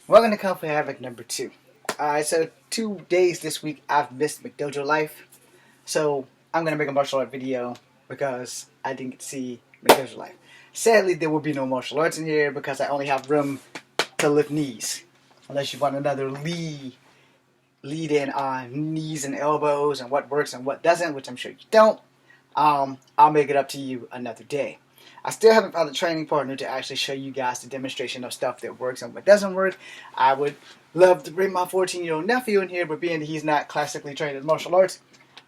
Welcome to Kung Fu Havoc number 2. So 2 days this week I've missed McDojo Life. So I'm going to make a martial art video because I didn't get to see McDojo Life. Sadly, there will be no martial arts in here because I only have room to lift knees. Unless you want another lead in on knees and elbows and what works and what doesn't, which I'm sure you don't. I'll make it up to you another day. I still haven't found a training partner to actually show you guys the demonstration of stuff that works and what doesn't work. I would love to bring my 14-year-old nephew in here, but being that he's not classically trained in martial arts,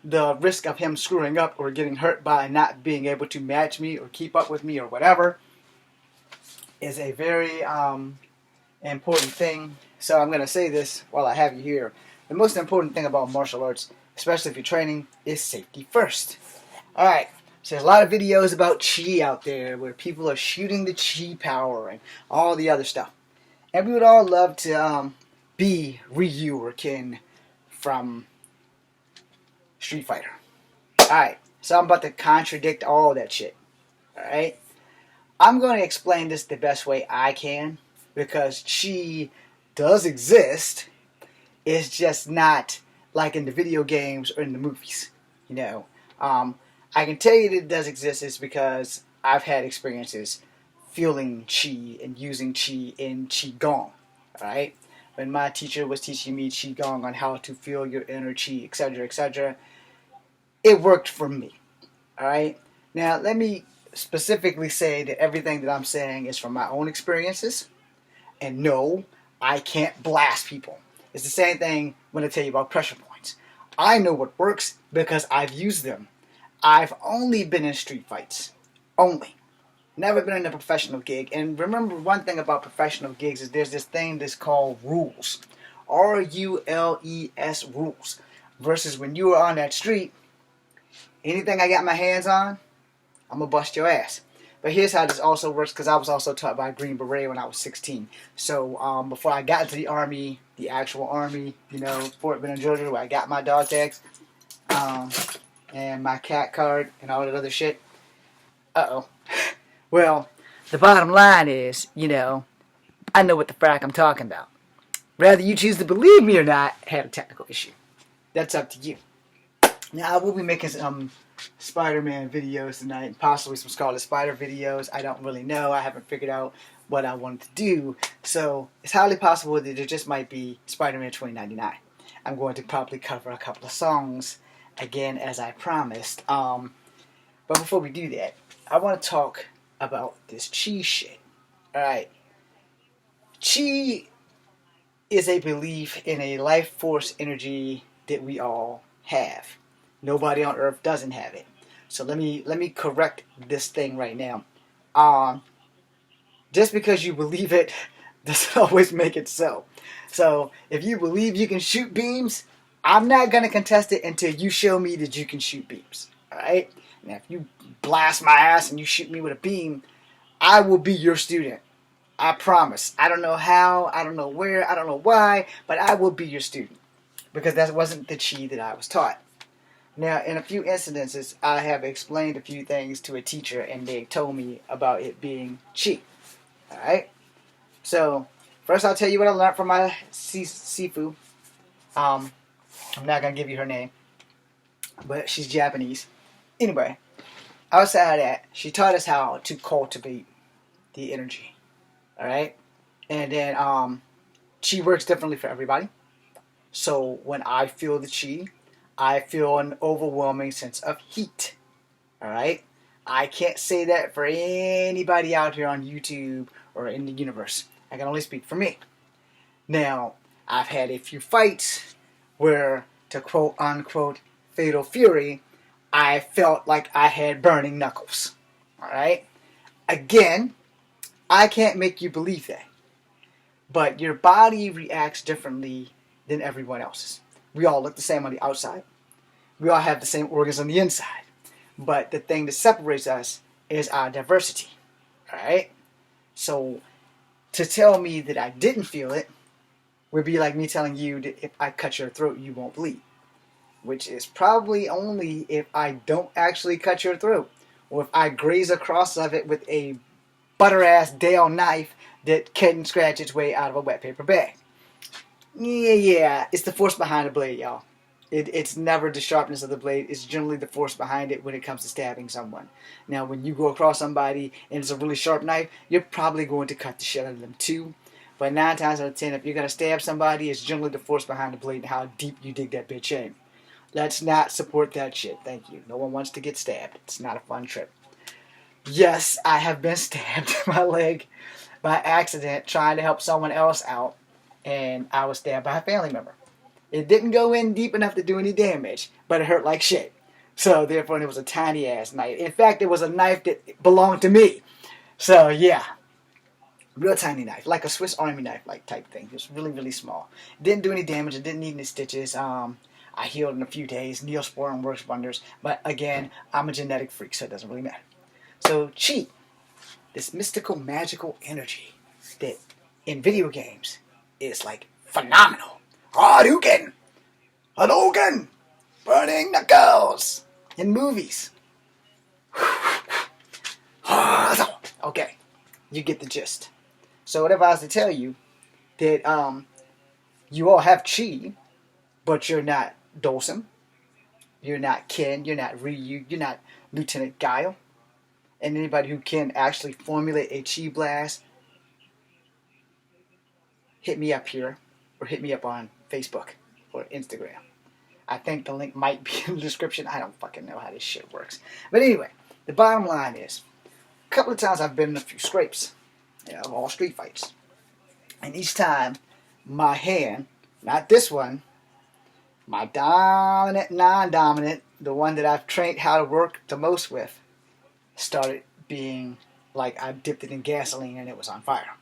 the risk of him screwing up or getting hurt by not being able to match me or keep up with me or whatever is a very important thing. So I'm going to say this while I have you here. The most important thing about martial arts, especially if you're training, is safety first. Alright, so there's a lot of videos about chi out there where people are shooting the chi power and all the other stuff. And we would all love to be Ryu or Ken from Street Fighter. Alright, so I'm about to contradict all that shit. Alright? I'm going to explain this the best way I can because chi does exist. It's just not like in the video games or in the movies. You know, I can tell you that it does exist is because I've had experiences feeling chi and using chi in qigong. Alright? When my teacher was teaching me qigong on how to feel your inner chi, etc., it worked for me. Alright? Now, let me specifically say that everything that I'm saying is from my own experiences. And no, I can't blast people. It's the same thing when I tell you about pressure points. I know what works because I've used them. I've only been in street fights. Only. Never been in a professional gig. And remember one thing about professional gigs is there's this thing that's called rules. R-U-L-E-S rules. Versus when you are on that street, anything I got my hands on, I'm going to bust your ass. But here's how this also works, because I was also taught by a Green Beret when I was 16. So before I got into the Army, the actual Army, you know, Fort Benning, Georgia, where I got my dog tags, and my cat card, and all that other shit. Uh-oh. Well, the bottom line is, you know, I know what the frack I'm talking about. Whether you choose to believe me or not, I had a technical issue. That's up to you. Now, I will be making some Spider-Man videos tonight, possibly some Scarlet Spider videos. I don't really know. I haven't figured out what I wanted to do. So, it's highly possible that there just might be Spider-Man 2099. I'm going to probably cover a couple of songs, again, as I promised. But before we do that, I want to talk about this chi shit. Alright. Chi is a belief in a life force energy that we all have. Nobody on earth doesn't have it. So let me correct this thing right now. Just because you believe it doesn't always make it so. So if you believe you can shoot beams, I'm not gonna contest it until you show me that you can shoot beams. Alright? Now if you blast my ass and you shoot me with a beam, I will be your student. I promise. I don't know how, I don't know where, I don't know why, but I will be your student. Because that wasn't the chi that I was taught. Now, in a few incidences, I have explained a few things to a teacher, and they told me about it being chi. Alright? So, first I'll tell you what I learned from my Sifu. I'm not going to give you her name, but she's Japanese. Anyway, outside of that, she taught us how to cultivate the energy. Alright? And then, chi works differently for everybody. So, when I feel the chi, I feel an overwhelming sense of heat. Alright? I can't say that for anybody out here on YouTube or in the universe. I can only speak for me. Now, I've had a few fights where, to quote unquote, Fatal Fury, I felt like I had burning knuckles. Alright? Again, I can't make you believe that. But your body reacts differently than everyone else's. We all look the same on the outside. We all have the same organs on the inside. But the thing that separates us is our diversity. Alright? So, to tell me that I didn't feel it would be like me telling you that if I cut your throat, you won't bleed. Which is probably only if I don't actually cut your throat. Or if I graze across of it with a butter-ass Dale knife that can scratch its way out of a wet paper bag. Yeah, it's the force behind the blade, y'all. It's never the sharpness of the blade. It's generally the force behind it when it comes to stabbing someone. Now, when you go across somebody and it's a really sharp knife, you're probably going to cut the shit out of them too. But 9 times out of 10, if you're going to stab somebody, it's generally the force behind the blade and how deep you dig that bitch in. Let's not support that shit. Thank you. No one wants to get stabbed. It's not a fun trip. Yes, I have been stabbed in my leg by accident trying to help someone else out, and I was stabbed by a family member. It didn't go in deep enough to do any damage, but it hurt like shit. So therefore, it was a tiny ass knife. In fact, it was a knife that belonged to me. So yeah, real tiny knife, like a Swiss Army knife like type thing. It was really, really small. It didn't do any damage. It didn't need any stitches. I healed in a few days. Neosporin works wonders. But again, I'm a genetic freak, so it doesn't really matter. So chi, this mystical, magical energy that in video games is like phenomenal. Hadouken! Hadouken! Burning Knuckles! In movies. Okay, you get the gist. So what if I was to tell you that you all have chi, but you're not Dawson, you're not Ken, you're not Ryu, you're not Lieutenant Guile, and anybody who can actually formulate a chi blast, hit me up here, or hit me up on Facebook or Instagram. I think the link might be in the description. I don't fucking know how this shit works. But anyway, the bottom line is, a couple of times I've been in a few scrapes, of all street fights. And each time, my hand, not this one, my dominant, non-dominant, the one that I've trained how to work the most with, started being like I dipped it in gasoline and it was on fire.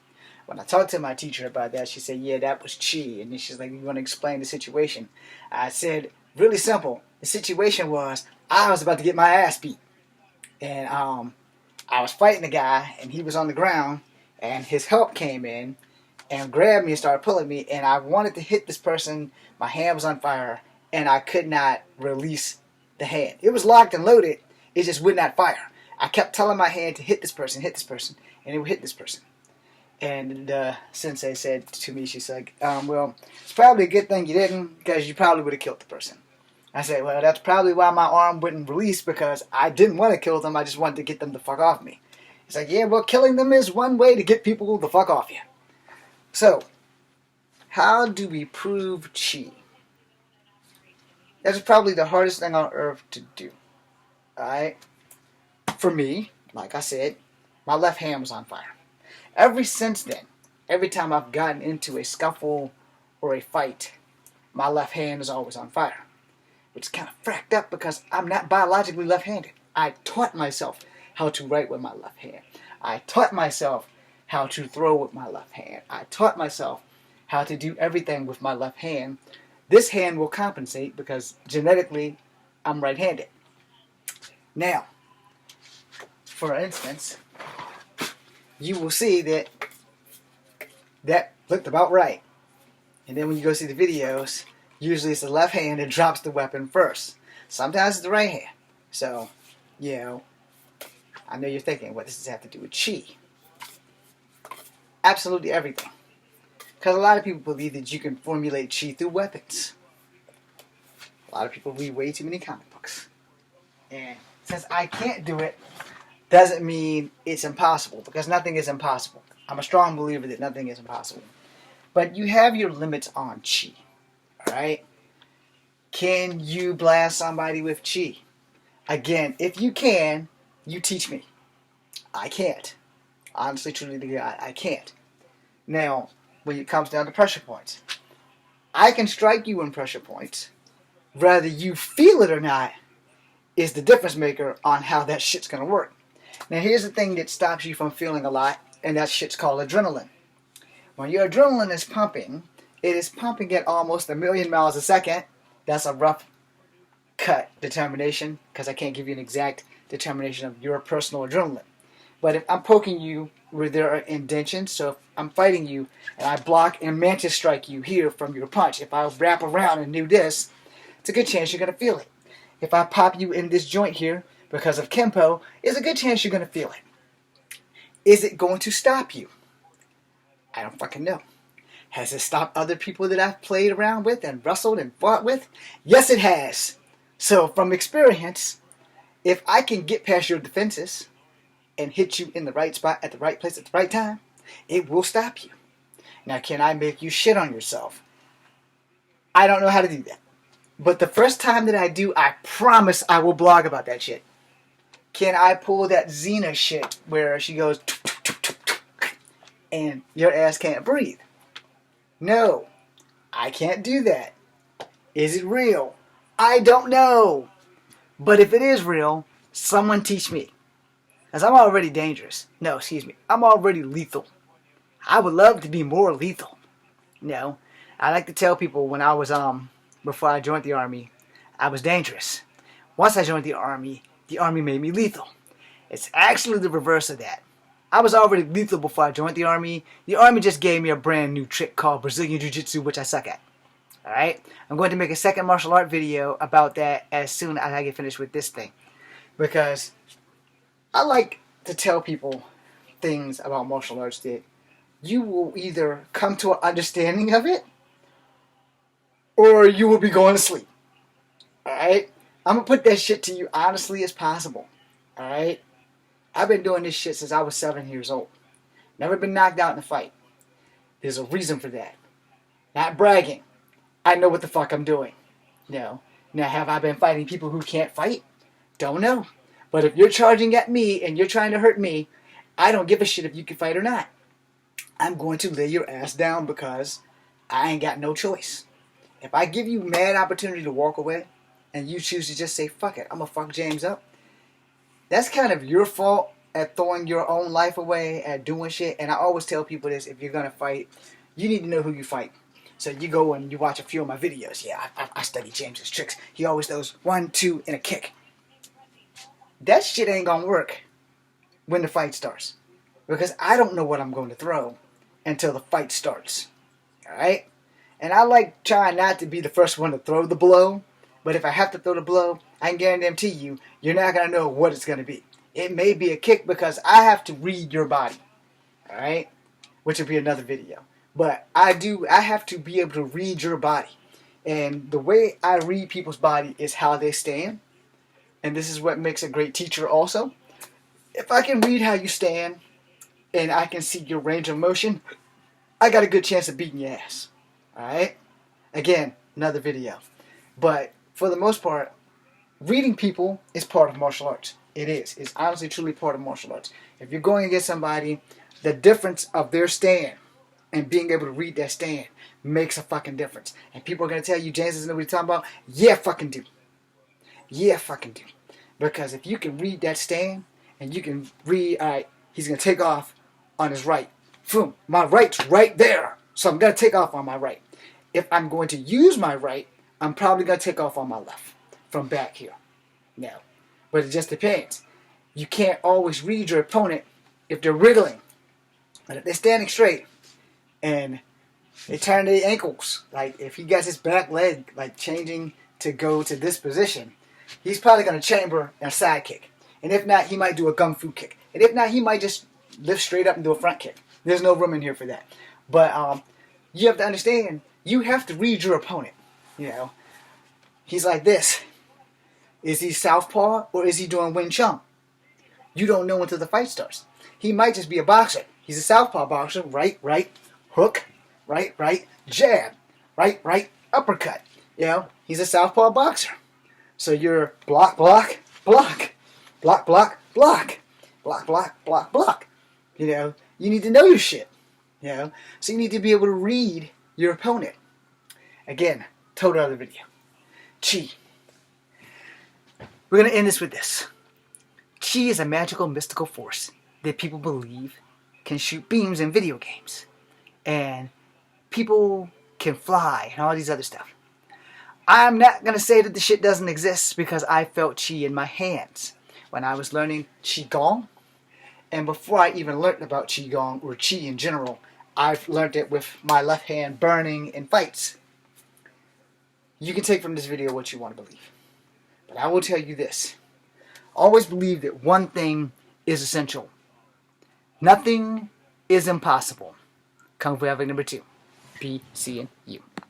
When I talked to my teacher about that, she said, yeah, that was chi. And then she's like, you want to explain the situation? I said, really simple. The situation was, I was about to get my ass beat. And I was fighting a guy, and he was on the ground, and his help came in and grabbed me and started pulling me, and I wanted to hit this person. My hand was on fire, and I could not release the hand. It was locked and loaded. It just would not fire. I kept telling my hand to hit this person, and it would hit this person. And the sensei said to me, she's like, well, it's probably a good thing you didn't, because you probably would have killed the person. I said, well, that's probably why my arm wouldn't release, because I didn't want to kill them. I just wanted to get them the fuck off me. He's like, yeah, well, killing them is one way to get people the fuck off you. So, how do we prove chi? That's probably the hardest thing on earth to do. Alright? For me, like I said, my left hand was on fire. Ever since then, every time I've gotten into a scuffle or a fight, my left hand is always on fire. Which is kind of fracked up because I'm not biologically left-handed. I taught myself how to write with my left hand. I taught myself how to throw with my left hand. I taught myself how to do everything with my left hand. This hand will compensate because genetically I'm right-handed. Now, for instance, you will see that that looked about right. And then when you go see the videos, usually it's the left hand that drops the weapon first. Sometimes it's the right hand. So, you know, I know you're thinking, what does this have to do with chi? Absolutely everything. Because a lot of people believe that you can formulate chi through weapons. A lot of people read way too many comic books. And since I can't do it, doesn't mean it's impossible, because nothing is impossible. I'm a strong believer that nothing is impossible. But you have your limits on chi. Alright? Can you blast somebody with chi? Again, if you can, you teach me. I can't. Honestly, truly to God, I can't. Now, when it comes down to pressure points, I can strike you in pressure points. Whether you feel it or not is the difference maker on how that shit's going to work. Now, here's the thing that stops you from feeling a lot, and that shit's called adrenaline. When your adrenaline is pumping, it is pumping at almost 1,000,000 miles a second. That's a rough cut determination, because I can't give you an exact determination of your personal adrenaline. But if I'm poking you where there are indentions, so if I'm fighting you and I block and mantis strike you here from your punch, if I wrap around and do this, it's a good chance you're going to feel it. If I pop you in this joint here because of Kenpo, it's a good chance you're going to feel it. Is it going to stop you? I don't fucking know. Has it stopped other people that I've played around with and wrestled and fought with? Yes, it has. So from experience, if I can get past your defenses and hit you in the right spot at the right place at the right time, it will stop you. Now, can I make you shit on yourself? I don't know how to do that. But the first time that I do, I promise I will blog about that shit. Can I pull that Xena shit where she goes and your ass can't breathe? No, I can't do that. Is it real? I don't know. But if it is real, someone teach me. As I'm already dangerous. No, excuse me. I'm already lethal. I would love to be more lethal. You know, I like to tell people when I was, before I joined the Army, I was dangerous. Once I joined the Army made me lethal. It's actually the reverse of that. I was already lethal before I joined the Army. The Army just gave me a brand new trick called Brazilian Jiu-Jitsu, which I suck at. Alright? I'm going to make a second martial art video about that as soon as I get finished with this thing. Because I like to tell people things about martial arts that you will either come to an understanding of it or you will be going to sleep. Alright? I'm going to put that shit to you honestly as possible. Alright? I've been doing this shit since I was 7 years old. Never been knocked out in a fight. There's a reason for that. Not bragging. I know what the fuck I'm doing. You know. Now, have I been fighting people who can't fight? Don't know. But if you're charging at me and you're trying to hurt me, I don't give a shit if you can fight or not. I'm going to lay your ass down because I ain't got no choice. If I give you mad opportunity to walk away and you choose to just say, fuck it, I'm going to fuck James up, that's kind of your fault at throwing your own life away, at doing shit. And I always tell people this, if you're going to fight, you need to know who you fight. So you go and you watch a few of my videos. Yeah, I study James's tricks. He always does 1, 2, and a kick. That shit ain't going to work when the fight starts. Because I don't know what I'm going to throw until the fight starts. Alright? And I like trying not to be the first one to throw the blow. But if I have to throw the blow, I can guarantee you, you're not going to know what it's going to be. It may be a kick because I have to read your body. Alright? Which will be another video. But I have to be able to read your body. And the way I read people's body is how they stand. And this is what makes a great teacher also. If I can read how you stand, and I can see your range of motion, I got a good chance of beating your ass. Alright? Again, another video. But for the most part, reading people is part of martial arts. It is. It's honestly, truly part of martial arts. If you're going against somebody, the difference of their stand and being able to read that stand makes a fucking difference. And people are going to tell you, James doesn't know what he's talking about. Yeah, fucking do. Yeah, fucking do. Because if you can read that stand, and you can read, alright, he's going to take off on his right. Boom, my right's right there. So I'm going to take off on my right. If I'm going to use my right, I'm probably going to take off on my left. From back here. No. But it just depends. You can't always read your opponent if they're wriggling. But if they're standing straight and they turn their ankles, like if he gets his back leg like changing to go to this position, he's probably going to chamber a side kick. And if not, he might do a gung fu kick. And if not, he might just lift straight up and do a front kick. There's no room in here for that. But you have to understand, you have to read your opponent. You know, he's like this. Is he southpaw or is he doing Wing Chun? You don't know until the fight starts. He might just be a boxer. He's a southpaw boxer. Right, hook, right, jab, right, uppercut. You know, he's a southpaw boxer. So you're block, block, block. Block, block, block. Block, block, block, block. You know, you need to know your shit. You know, so you need to be able to read your opponent. Again, total other video. Chi. We're going to end this with this. Chi is a magical, mystical force that people believe can shoot beams in video games. And people can fly and all these other stuff. I'm not going to say that the shit doesn't exist because I felt Chi in my hands when I was learning Qigong. And before I even learned about Qigong or Chi in general, I've learned it with my left hand burning in fights. You can take from this video what you want to believe. But I will tell you this. Always believe that one thing is essential. Nothing is impossible. Kung Fu Havoc number 2. P, C, and U.